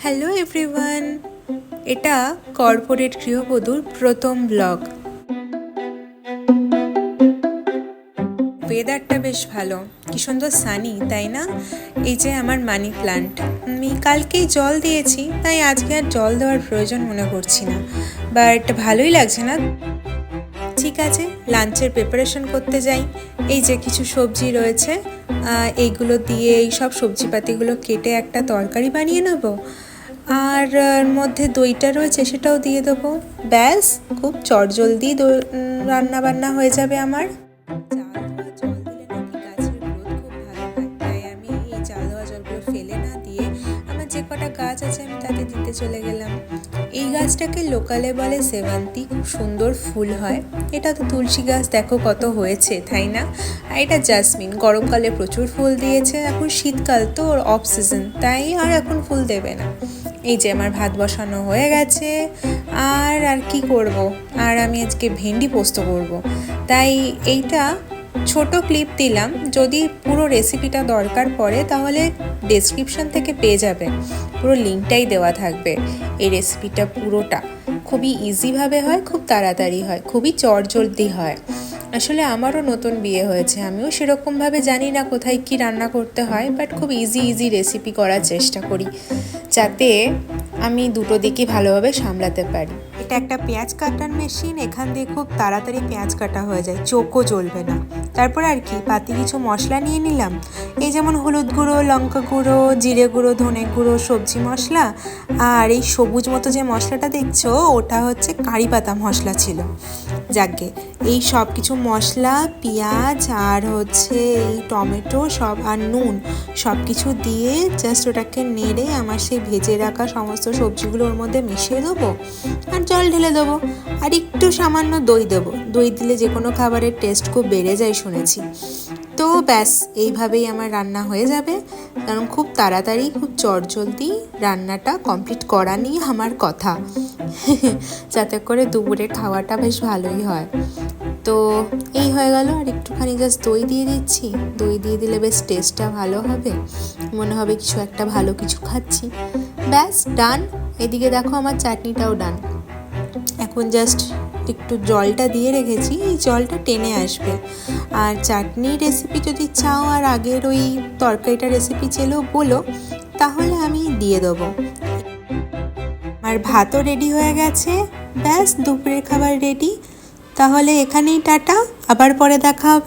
Hello everyone, এটা corporate গৃহবধূর প্রথম ব্লগ। ওয়েদারটা বেশ ভালো, কি সুন্দর সানি, তাই না? এই যে আমার মানি প্ল্যান্ট, আমি কালকেই জল দিয়েছি, তাই আজকে আর জল দেওয়ার প্রয়োজন মনে করছি না, বাট ভালোই লাগছে না। ঠিক আছে, লাঞ্চের প্রিপারেশন করতে যাই। এই যে কিছু সবজি রয়েছে, এইগুলো দিয়ে এই সব সবজিপাতিগুলো কেটে একটা তরকারি বানিয়ে নেব, আর মধ্যে দইটা রয়েছে সেটাও দিয়ে দেবো। ব্যাস, খুব চটজলদি রান্না বান্না হয়ে যাবে আমার। চাল ধোয়া জল দিলে নাকি গাছের গ্রোথ খুব ভালো হয়, তাই আমি এই চাল ধোয়া জলগুলো ফেলে না দিয়ে আমার যে কটা গাছ আছে আমি তাতে দিতে চলে গেলাম। এই গাছটাকে লোকালে বলে সেবন্তী, খুব সুন্দর ফুল হয়। এটা তো তুলসী গাছ, দেখো কত হয়েছে, তাই না? আর এটা জাসমিন, গরমকালে প্রচুর ফুল দিয়েছে, এখন শীতকাল তো ওর অফ সিজন, তাই আর এখন ফুল দেবে না। এই যে আমার ভাত বসানো হয়ে গেছে, আর কি করব, আর আমি আজকে ভেন্ডি পোস্ত করব, তাই এইটা ছোট ক্লিপ দিলাম। যদি পুরো রেসিপিটা দরকার পড়ে তাহলে ডেসক্রিপশন থেকে পেয়ে যাবে, পুরো লিঙ্কটাই দেওয়া থাকবে। এই রেসিপিটা পুরোটা খুবই ইজিভাবে হয়, খুব তাড়াতাড়ি হয়, খুবই চটজলদি হয়। আসলে আমারও নতুন বিয়ে হয়েছে, আমিও সেরকমভাবে জানি না কোথায় কি রান্না করতে হয়, বাট খুব ইজি রেসিপি করার চেষ্টা করি যাতে আমি দুটো দিকই ভালোভাবে সামলাতে পারি। এটা একটা পেঁয়াজ কাটার মেশিন, এখান দিয়ে খুব তাড়াতাড়ি পেঁয়াজ কাটা হয়ে যায়, চোখও জ্বলবে না। তারপর আর কি, পাতি কিছু মশলা নিয়ে নিলাম, এই যেমন হলুদ গুঁড়ো, লঙ্কা গুঁড়ো, জিরে গুঁড়ো, ধনে গুঁড়ো, সবজি মশলা, আর এই সবুজ মতো যে মশলাটা দেখছো ওটা হচ্ছে কারি পাতা মশলা ছিল। যাকে এই সব কিছু মশলা, পেঁয়াজ আর হচ্ছে এই টমেটো সব আর নুন সব কিছু দিয়ে জাস্ট ওটাকে নেড়ে আমার সেই ভেজে রাখা সমস্ত সবজিগুলো ওর মধ্যে মিশিয়ে দেবো, আর জল ঢেলে দেবো, আর একটু সামান্য দই দেবো। দই দিলে যে কোনো খাবারের টেস্ট খুব বেড়ে যায় শুনেছি। তো ব্যাস, এইভাবেই আমার রান্না হয়ে যাবে, কারণ খুব তাড়াতাড়ি খুব চটজলদি রান্নাটা কমপ্লিট করা নিয়ে আমার কথা, যাতে করে দুপুরে খাওয়াটা বেশ ভালোই হয়। তো এই হয়ে গেল, আর একটুখানি জাস্ট দই দিয়ে দিচ্ছি, দই দিয়ে দিলে বেশ টেস্টটা ভালো হবে, মনে হবে কিছু একটা ভালো কিছু খাচ্ছি। ব্যাস ডান। এদিকে দেখো আমার চাটনিটাও ডান। এখন জাস্ট একটু জলটা দিয়ে রেখেছি, এই জলটা টেনে আসবে। আর চাটনির রেসিপি যদি চাও আর আগের ওই তরকারিটা রেসিপি চেলেও বলো, তাহলে আমি দিয়ে দেবো। আমার ভাতও রেডি হয়ে গেছে, ব্যাস দুপুরের খাবার রেডি। তাহলে এখানেই টাটা, আবার পরে দেখা হবে।